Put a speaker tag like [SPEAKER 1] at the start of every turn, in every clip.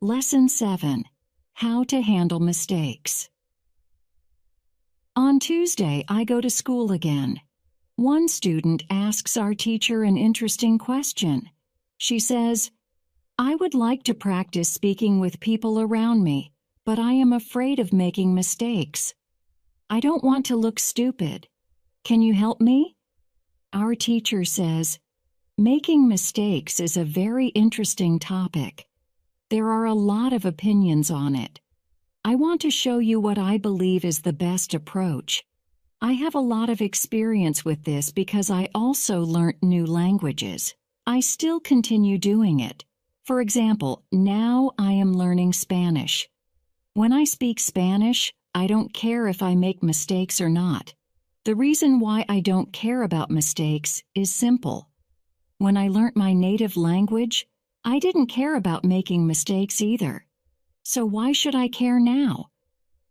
[SPEAKER 1] Lesson 7. How to handle mistakes. On Tuesday, I go to school again. One student asks our teacher an interesting question. She says, "I would like to practice speaking with people around me, but I am afraid of making mistakes. I don't want to look stupid. Can you help me?" Our teacher says, "Making mistakes is a very interesting topic. There are a lot of opinions on it. I want to show you what I believe is the best approach. I have a lot of experience with this because I also learnt new languages. I still continue doing it. For example, now I am learning Spanish. When I speak Spanish, I don't care if I make mistakes or not. The reason why I don't care about mistakes is simple. When I learnt my native language, I didn't care about making mistakes either. So why should I care now?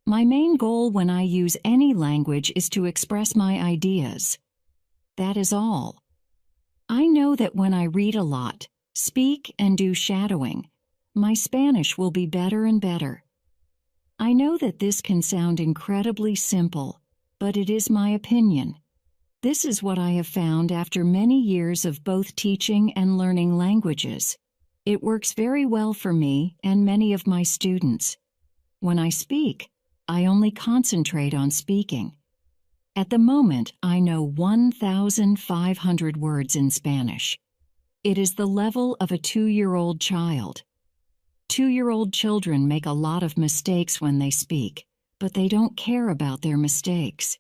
[SPEAKER 1] My main goal when I use any language is to express my ideas. That is all. I know that when I read a lot, speak and do shadowing, my Spanish will be better and better. I know that this can sound incredibly simple, but it is my opinion. This is what I have found after many years of both teaching and learning languages. It works very well for me and many of my students. When I speak, I only concentrate on speaking. At the moment, I know 1,500 words in Spanish. It is the level of a 2-year-old child. 2-year-old children make a lot of mistakes when they speak, but they don't care about their mistakes.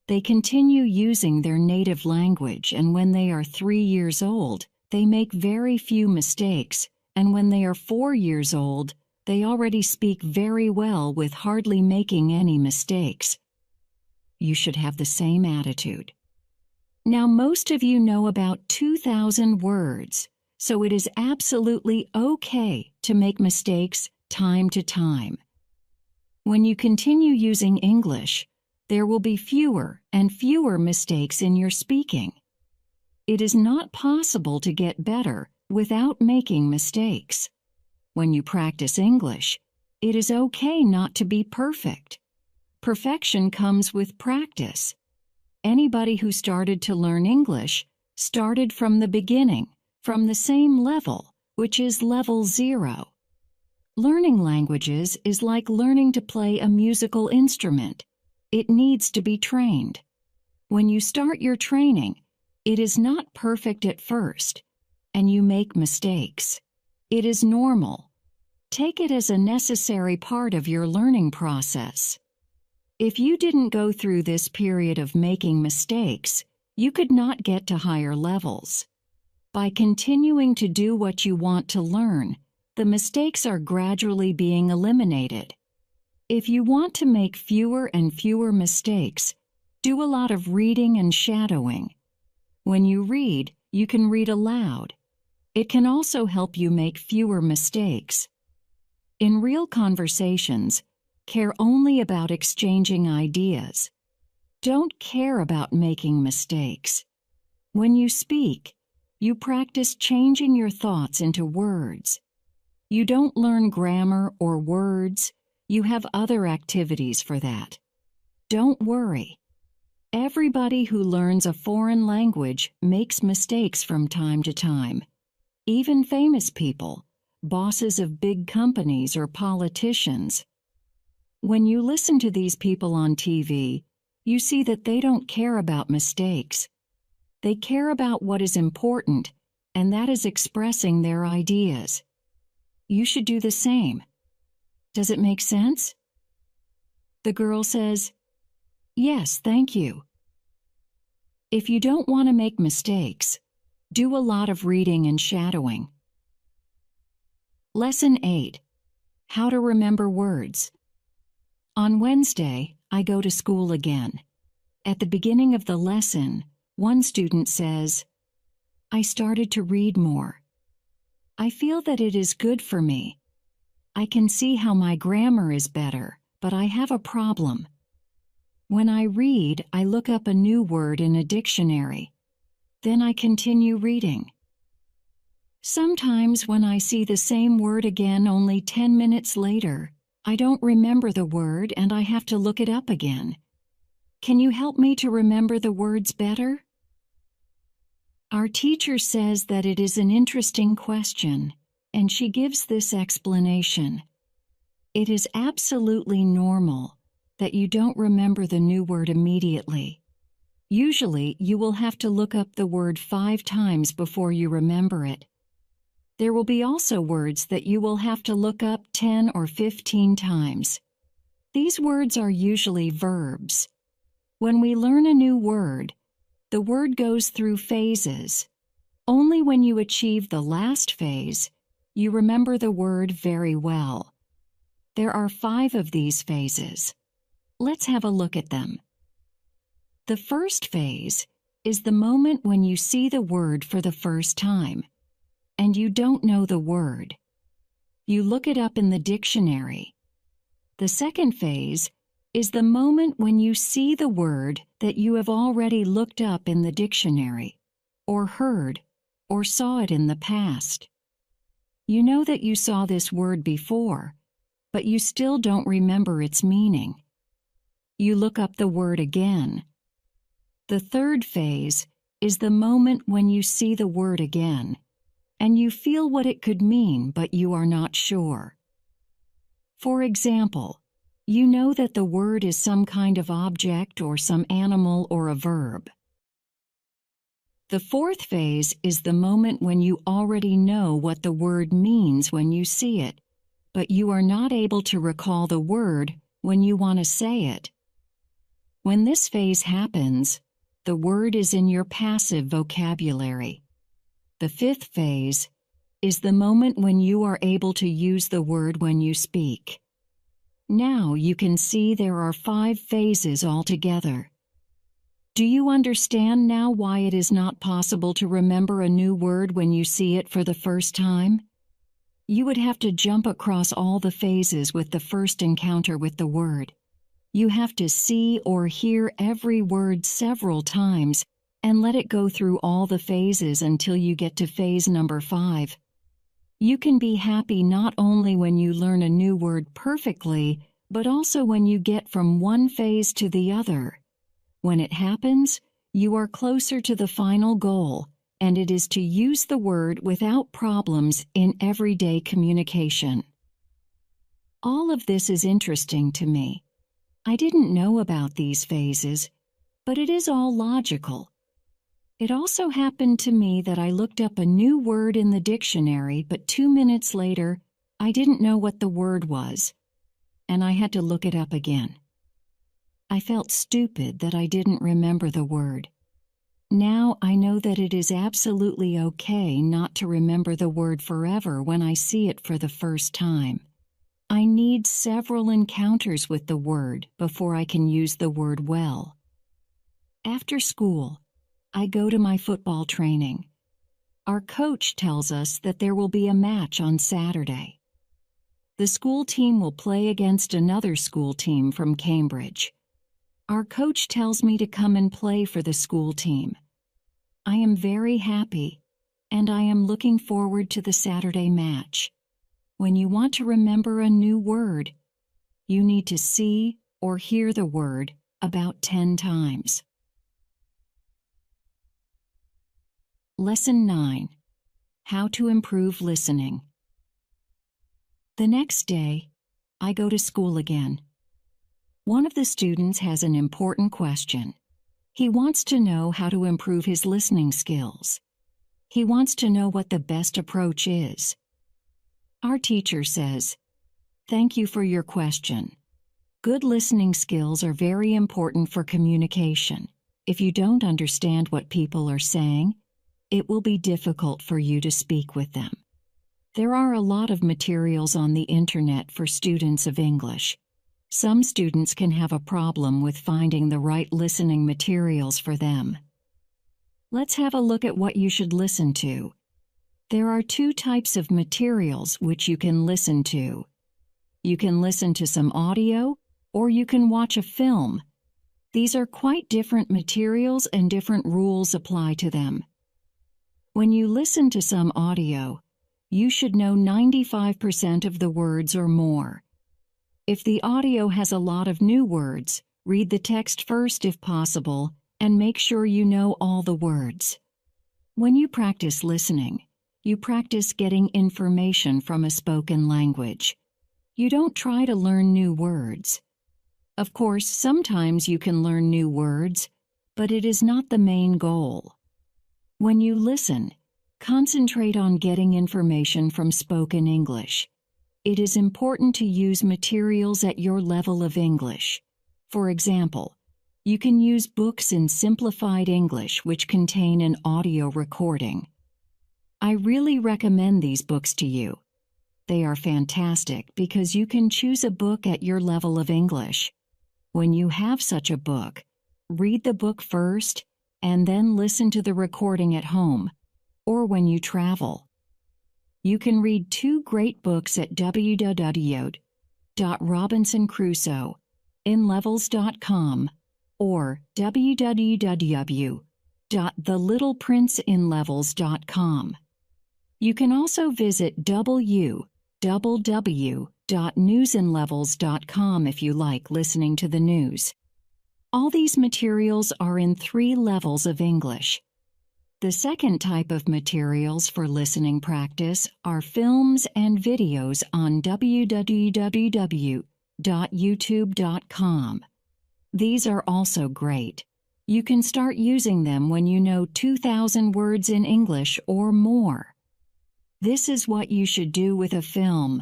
[SPEAKER 1] They continue using their native language, and when they are 3 years old, they make very few mistakes, and when they are 4 years old, they already speak very well with hardly making any mistakes. You should have the same attitude. Now, most of you know about 2,000 words, so it is absolutely okay to make mistakes time to time. When you continue using English, there will be fewer and fewer mistakes in your speaking. It is not possible to get better without making mistakes. When you practice English, it is okay not to be perfect. Perfection comes with practice. Anybody who started to learn English started from the beginning, from the same level, which is level 0. Learning languages is like learning to play a musical instrument. It needs to be trained. When you start your training, it is not perfect at first, and you make mistakes. It is normal. Take it as a necessary part of your learning process. If you didn't go through this period of making mistakes, you could not get to higher levels. By continuing to do what you want to learn, the mistakes are gradually being eliminated. If you want to make fewer and fewer mistakes, do a lot of reading and shadowing. When you read, you can read aloud. It can also help you make fewer mistakes. In real conversations, care only about exchanging ideas. Don't care about making mistakes. When you speak, you practice changing your thoughts into words. You don't learn grammar or words. You have other activities for that. Don't worry. Everybody who learns a foreign language makes mistakes from time to time. Even famous people, bosses of big companies or politicians. When you listen to these people on TV, you see that they don't care about mistakes. They care about what is important, and that is expressing their ideas. You should do the same. Does it make sense? The girl says, "Yes, thank you." If you don't want to make mistakes, do a lot of reading and shadowing. Lesson 8. How to remember words. On Wednesday, I go to school again. At the beginning of the lesson, one student says, "I started to read more. I feel that it is good for me. I can see how my grammar is better, but I have a problem. When I read, I look up a new word in a dictionary. Then I continue reading." Sometimes when I see the same word again only 10 minutes later, I don't remember the word and I have to look it up again. Can you help me to remember the words better? Our teacher says that it is an interesting question, and she gives this explanation. It is absolutely normal that you don't remember the new word immediately. Usually, you will have to look up the word 5 times before you remember it. There will be also words that you will have to look up 10 or 15 times. These words are usually verbs. When we learn a new word, the word goes through phases. Only when you achieve the last phase, you remember the word very well. There are 5 of these phases. Let's have a look at them. The first phase is the moment when you see the word for the first time, and you don't know the word. You look it up in the dictionary. The second phase is the moment when you see the word that you have already looked up in the dictionary, or heard, or saw it in the past. You know that you saw this word before, but you still don't remember its meaning. You look up the word again. The third phase is the moment when you see the word again, and you feel what it could mean, but you are not sure. For example, you know that the word is some kind of object or some animal or a verb. The fourth phase is the moment when you already know what the word means when you see it, but you are not able to recall the word when you want to say it. When this phase happens, the word is in your passive vocabulary. The fifth phase is the moment when you are able to use the word when you speak. Now you can see there are 5 phases altogether. Do you understand now why it is not possible to remember a new word when you see it for the first time? You would have to jump across all the phases with the first encounter with the word. You have to see or hear every word several times and let it go through all the phases until you get to phase number 5. You can be happy not only when you learn a new word perfectly, but also when you get from one phase to the other. When it happens, you are closer to the final goal, and it is to use the word without problems in everyday communication. All of this is interesting to me. I didn't know about these phases, but it is all logical. It also happened to me that I looked up a new word in the dictionary, but 2 minutes later, I didn't know what the word was, and I had to look it up again. I felt stupid that I didn't remember the word. Now I know that it is absolutely okay not to remember the word forever when I see it for the first time. I need several encounters with the word before I can use the word well. After school, I go to my football training. Our coach tells us that there will be a match on Saturday. The school team will play against another school team from Cambridge. Our coach tells me to come and play for the school team. I am very happy, and I am looking forward to the Saturday match. When you want to remember a new word, you need to see or hear the word about 10 times. Lesson 9. How to improve listening. The next day, I go to school again. One of the students has an important question. He wants to know how to improve his listening skills. He wants to know what the best approach is. Our teacher says, "Thank you for your question. Good listening skills are very important for communication. If you don't understand what people are saying, it will be difficult for you to speak with them. There are a lot of materials on the internet for students of English. Some students can have a problem with finding the right listening materials for them. Let's have a look at what you should listen to. There are 2 types of materials which you can listen to. You can listen to some audio, or you can watch a film. These are quite different materials and different rules apply to them. When you listen to some audio, you should know 95% of the words or more. If the audio has a lot of new words, read the text first if possible, and make sure you know all the words. When you practice listening, you practice getting information from a spoken language. You don't try to learn new words. Of course, sometimes you can learn new words, but it is not the main goal. When you listen, concentrate on getting information from spoken English. It is important to use materials at your level of English. For example, you can use books in simplified English which contain an audio recording. I really recommend these books to you. They are fantastic because you can choose a book at your level of English. When you have such a book, read the book first and then listen to the recording at home or when you travel. You can read two great books at www.robinsoncrusoeinlevels.com or www.thelittleprinceinlevels.com. You can also visit www.newsinlevels.com if you like listening to the news. All these materials are in 3 levels of English. The second type of materials for listening practice are films and videos on www.youtube.com. These are also great. You can start using them when you know 2,000 words in English or more. This is what you should do with a film.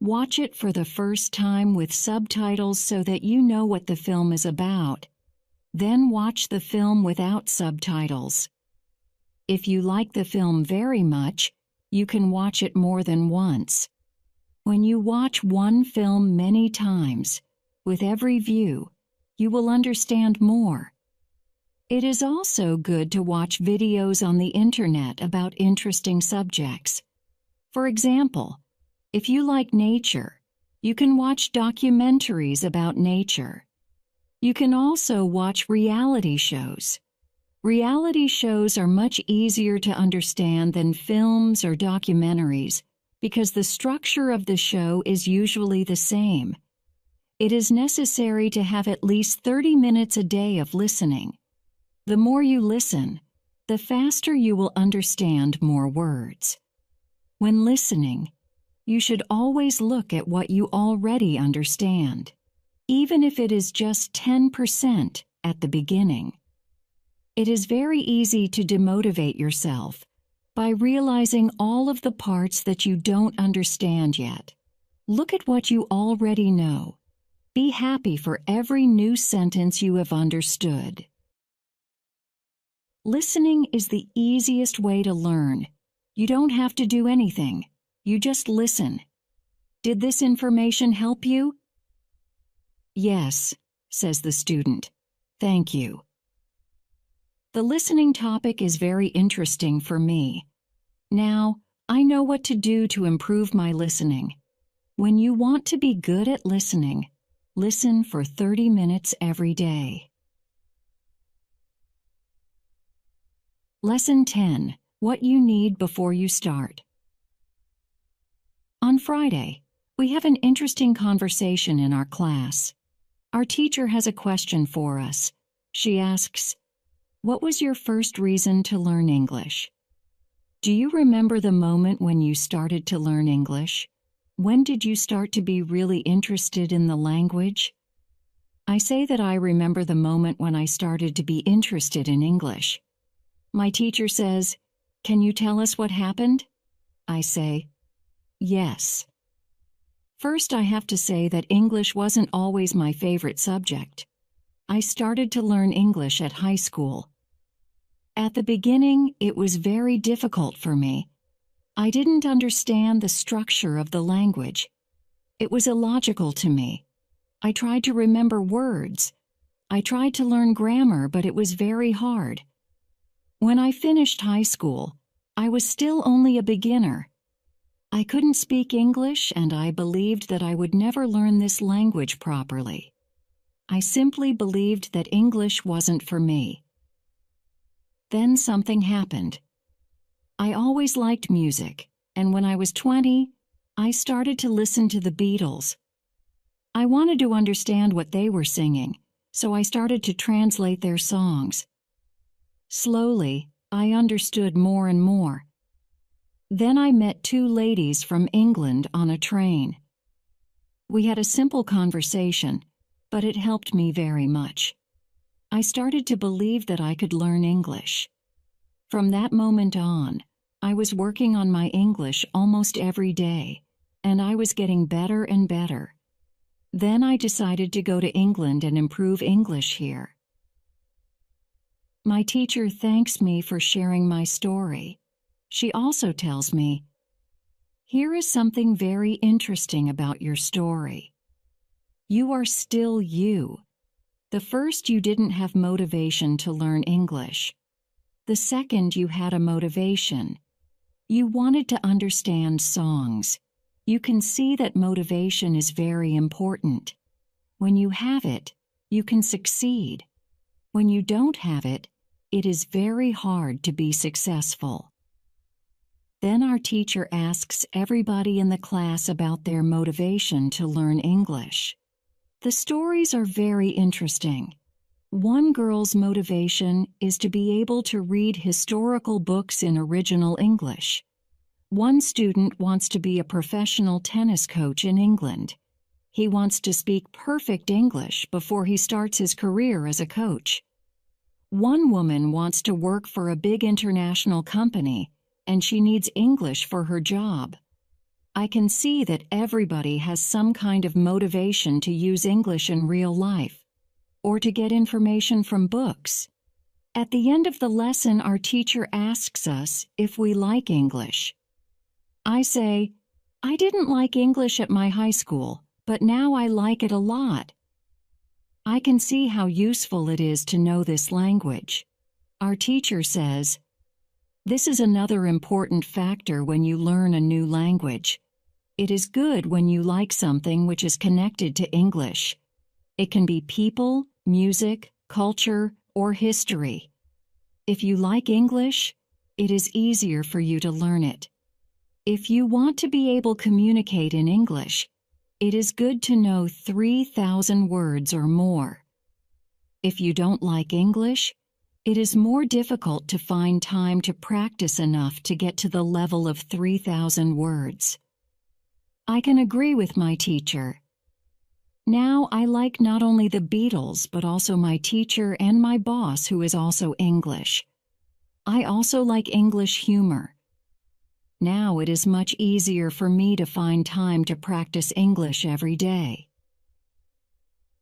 [SPEAKER 1] Watch it for the first time with subtitles so that you know what the film is about. Then watch the film without subtitles. If you like the film very much, you can watch it more than once. When you watch one film many times, with every view, you will understand more. It is also good to watch videos on the internet about interesting subjects. For example, if you like nature, you can watch documentaries about nature. You can also watch reality shows. Reality shows are much easier to understand than films or documentaries because the structure of the show is usually the same. It is necessary to have at least 30 minutes a day of listening. The more you listen, the faster you will understand more words. When listening, you should always look at what you already understand, even if it is just 10% at the beginning. It is very easy to demotivate yourself by realizing all of the parts that you don't understand yet. Look at what you already know. Be happy for every new sentence you have understood. Listening is the easiest way to learn. You don't have to do anything. You just listen. Did this information help you? Yes, says the student. Thank you. The listening topic is very interesting for me. Now, I know what to do to improve my listening. When you want to be good at listening, listen for 30 minutes every day. Lesson 10. What you need before you start. On Friday, we have an interesting conversation in our class. Our teacher has a question for us. She asks, "What was your first reason to learn English?" Do you remember the moment when you started to learn English? When did you start to be really interested in the language? I say that I remember the moment when I started to be interested in English. My teacher says, "Can you tell us what happened?" I say, "Yes." First, I have to say that English wasn't always my favorite subject. I started to learn English at high school. At the beginning, it was very difficult for me. I didn't understand the structure of the language. It was illogical to me. I tried to remember words. I tried to learn grammar, but it was very hard. When I finished high school, I was still only a beginner. I couldn't speak English, and I believed that I would never learn this language properly. I simply believed that English wasn't for me. Then something happened. I always liked music, and when I was 20, I started to listen to the Beatles. I wanted to understand what they were singing, so I started to translate their songs. Slowly, I understood more and more. Then I met two ladies from England on a train. We had a simple conversation, but it helped me very much. I started to believe that I could learn English. From that moment on, I was working on my English almost every day, and I was getting better and better. Then I decided to go to England and improve English here. My teacher thanks me for sharing my story. She also tells me, "Here is something very interesting about your story. You are still you. The first, you didn't have motivation to learn English. The second, you had a motivation. You wanted to understand songs. You can see that motivation is very important. When you have it, you can succeed. When you don't have it, it is very hard to be successful." Then our teacher asks everybody in the class about their motivation to learn English. The stories are very interesting. One girl's motivation is to be able to read historical books in original English. One student wants to be a professional tennis coach in England. He wants to speak perfect English before he starts his career as a coach. One woman wants to work for a big international company, and she needs English for her job. I can see that everybody has some kind of motivation to use English in real life, or to get information from books. At the end of the lesson, our teacher asks us if we like English. I say, "I didn't like English at my high school, but now I like it a lot." I can see how useful it is to know this language. Our teacher says, "This is another important factor when you learn a new language. It is good when you like something which is connected to English. It can be people, music, culture, or history. If you like English, it is easier for you to learn it. If you want to be able to communicate in English, it is good to know 3,000 words or more. If you don't like English, it is more difficult to find time to practice enough to get to the level of 3,000 words. I can agree with my teacher. Now I like not only the Beatles, but also my teacher and my boss, who is also English. I also like English humor. Now it is much easier for me to find time to practice English every day.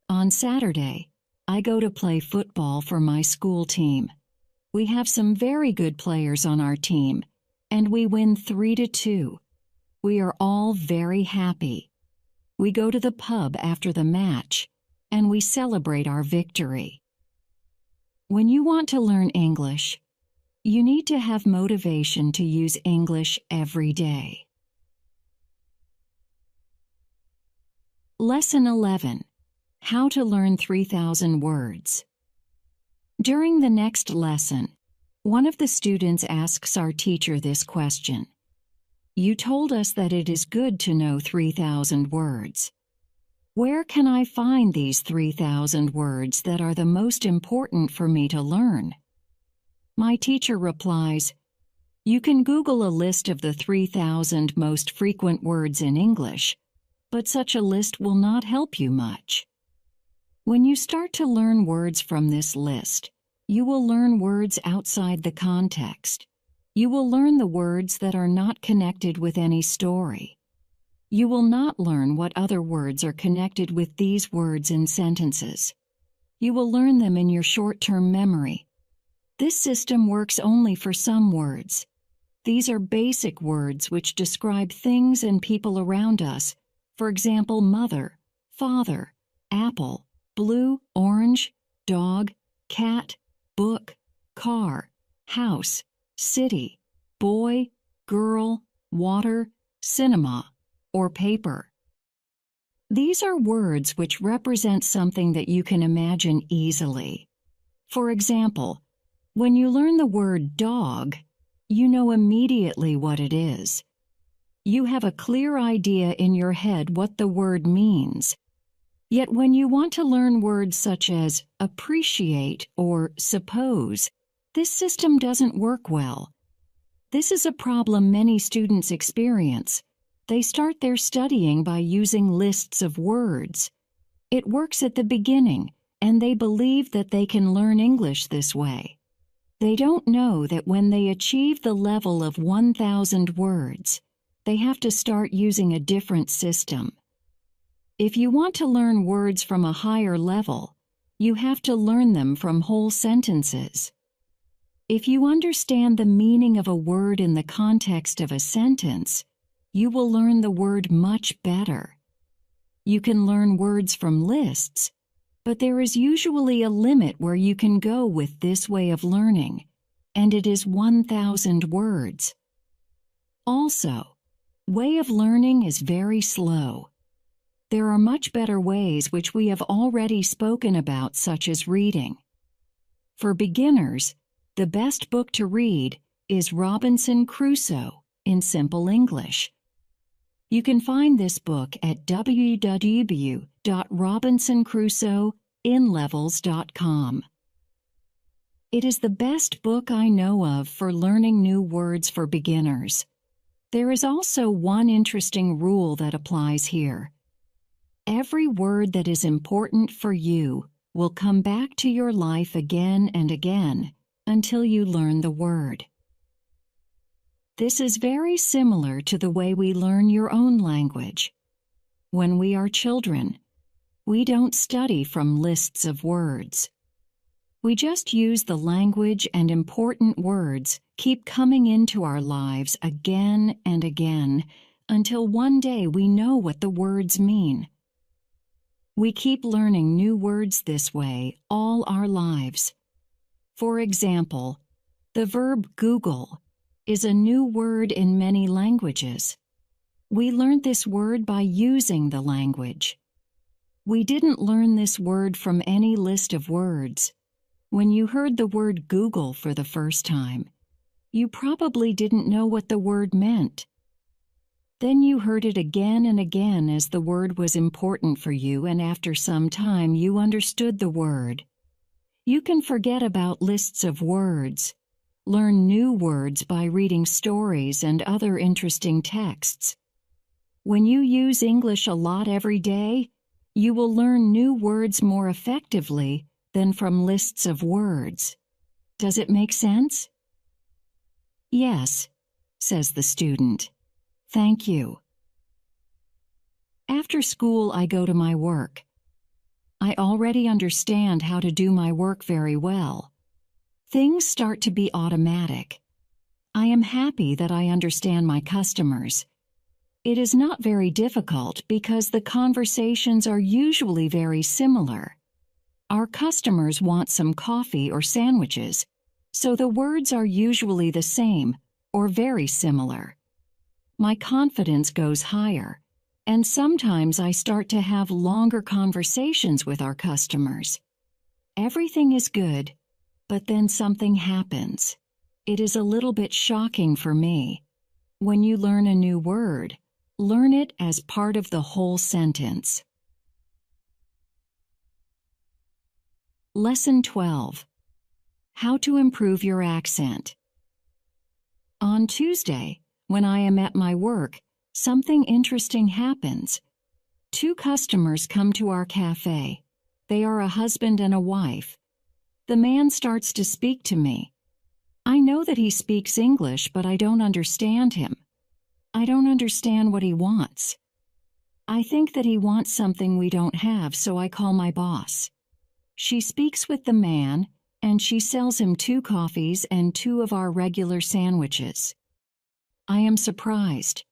[SPEAKER 1] On Saturday, I go to play football for my school team. We have some very good players on our team, and we win 3-2. We are all very happy. We go to the pub after the match, and we celebrate our victory. When you want to learn English, you need to have motivation to use English every day. Lesson 11. How to learn 3,000 words. During the next lesson, one of the students asks our teacher this question. "You told us that it is good to know 3,000 words. Where can I find these 3,000 words that are the most important for me to learn?" My teacher replies, "You can Google a list of the 3,000 most frequent words in English, but such a list will not help you much. When you start to learn words from this list, you will learn words outside the context. You will learn the words that are not connected with any story. You will not learn what other words are connected with these words in sentences. You will learn them in your short-term memory. This system works only for some words. These are basic words which describe things and people around us. For example, mother, father, apple, blue, orange, dog, cat, book, car, house, city, boy, girl, water, cinema, or paper. These are words which represent something that you can imagine easily. For example, when you learn the word dog, you know immediately what it is. You have a clear idea in your head what the word means. Yet when you want to learn words such as appreciate or suppose, this system doesn't work well. This is a problem many students experience. They start their studying by using lists of words. It works at the beginning, and they believe that they can learn English this way. They don't know that when they achieve the level of 1,000 words, they have to start using a different system. If you want to learn words from a higher level, you have to learn them from whole sentences. If you understand the meaning of a word in the context of a sentence, you will learn the word much better. You can learn words from lists, but there is usually a limit where you can go with this way of learning, and it is 1,000 words. Also, way of learning is very slow. There are much better ways which we have already spoken about, such as reading. For beginners, the best book to read is Robinson Crusoe in Simple English. You can find this book at www.robinsoncrusoeinlevels.com. It is the best book I know of for learning new words for beginners. There is also one interesting rule that applies here. Every word that is important for you will come back to your life again and again until you learn the word. This is very similar to the way we learn your own language. When we are children, we don't study from lists of words. We just use the language, and important words keep coming into our lives again and again until one day we know what the words mean. We keep learning new words this way all our lives. For example, the verb Google is a new word in many languages. We learned this word by using the language. We didn't learn this word from any list of words. When you heard the word Google for the first time, you probably didn't know what the word meant. Then you heard it again and again as the word was important for you, and after some time you understood the word. You can forget about lists of words. Learn new words by reading stories and other interesting texts. When you use English a lot every day, you will learn new words more effectively than from lists of words. Does it make sense? Yes, says the student. Thank you. After school, I go to my work. I already understand how to do my work very well. Things start to be automatic. I am happy that I understand my customers. It is not very difficult because the conversations are usually very similar. Our customers want some coffee or sandwiches, so the words are usually the same or very similar. My confidence goes higher, and sometimes I start to have longer conversations with our customers. Everything is good, but then something happens. It is a little bit shocking for me. When you learn a new word, learn it as part of the whole sentence. Lesson 12. How to improve your accent. On Tuesday, when I am at my work, something interesting happens. 2 customers come to our cafe. They are a husband and a wife. The man starts to speak to me. I know that he speaks English, but I don't understand him. I don't understand what he wants. I think that he wants something we don't have, so I call my boss. She speaks with the man, and she sells him 2 coffees and 2 of our regular sandwiches. I am surprised.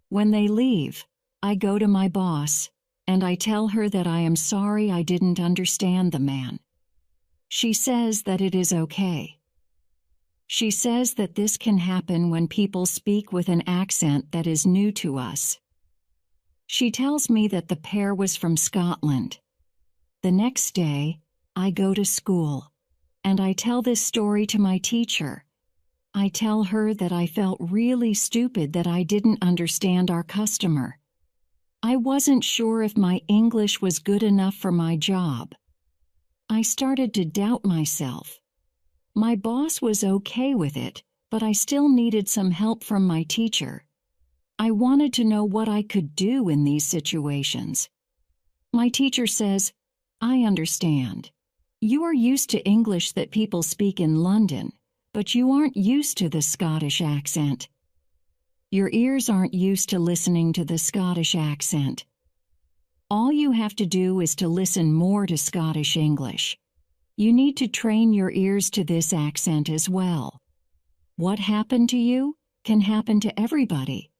[SPEAKER 1] When they leave, I go to my boss, and I tell her that I am sorry I didn't understand the man. She says that it is okay. She says that this can happen when people speak with an accent that is new to us. She tells me that the pair was from Scotland. The next day, I go to school, and I tell this story to my teacher. I tell her that I felt really stupid that I didn't understand our customer. I wasn't sure if my English was good enough for my job. I started to doubt myself. My boss was okay with it, but I still needed some help from my teacher. I wanted to know what I could do in these situations. My teacher says, "I understand. You are used to English that people speak in London, but you aren't used to the Scottish accent. Your ears aren't used to listening to the Scottish accent. All you have to do is to listen more to Scottish English. You need to train your ears to this accent as well. What happened to you can happen to everybody.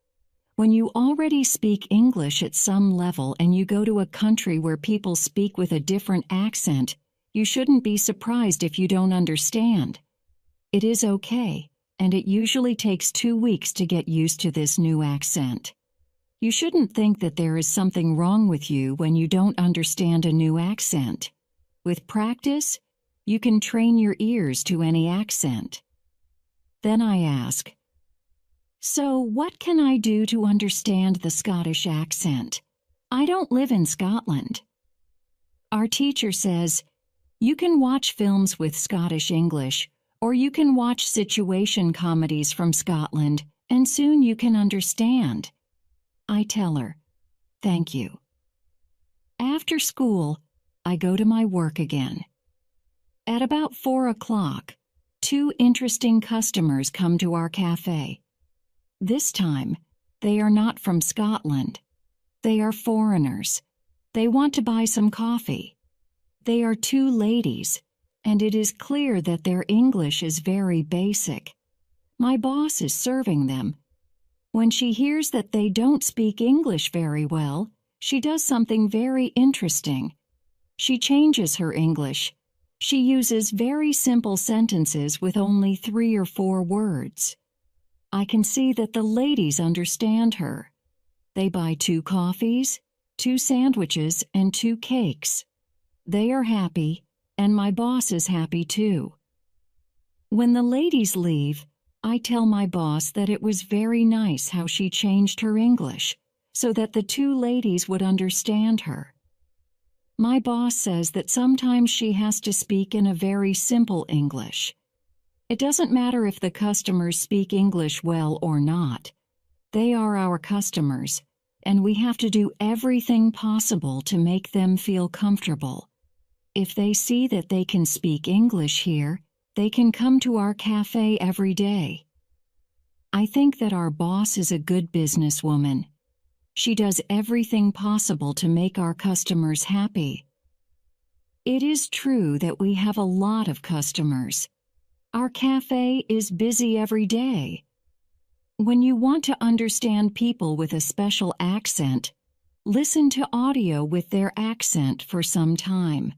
[SPEAKER 1] When you already speak English at some level and you go to a country where people speak with a different accent, you shouldn't be surprised if you don't understand. It is okay, and it usually takes 2 weeks to get used to this new accent. You shouldn't think that there is something wrong with you when you don't understand a new accent. With practice, you can train your ears to any accent." Then I ask, "So what can I do to understand the Scottish accent? I don't live in Scotland." Our teacher says, "You can watch films with Scottish English, or you can watch situation comedies from Scotland, and soon you can understand." I tell her, "Thank you." After school, I go to my work again. At about 4 o'clock, 2 interesting customers come to our cafe. This time, they are not from Scotland. They are foreigners. They want to buy some coffee. They are 2 ladies, and it is clear that their English is very basic. My boss is serving them. When she hears that they don't speak English very well, she does something very interesting. She changes her English. She uses very simple sentences with only 3 or 4 words. I can see that the ladies understand her. They buy 2 coffees, 2 sandwiches, and 2 cakes. They are happy, and my boss is happy too. When the ladies leave, I tell my boss that it was very nice how she changed her English so that the 2 ladies would understand her. My boss says that sometimes she has to speak in a very simple English. It doesn't matter if the customers speak English well or not. They are our customers, and we have to do everything possible to make them feel comfortable. If they see that they can speak English here, they can come to our cafe every day. I think that our boss is a good businesswoman. She does everything possible to make our customers happy. It is true that we have a lot of customers. Our cafe is busy every day. When you want to understand people with a special accent, listen to audio with their accent for some time.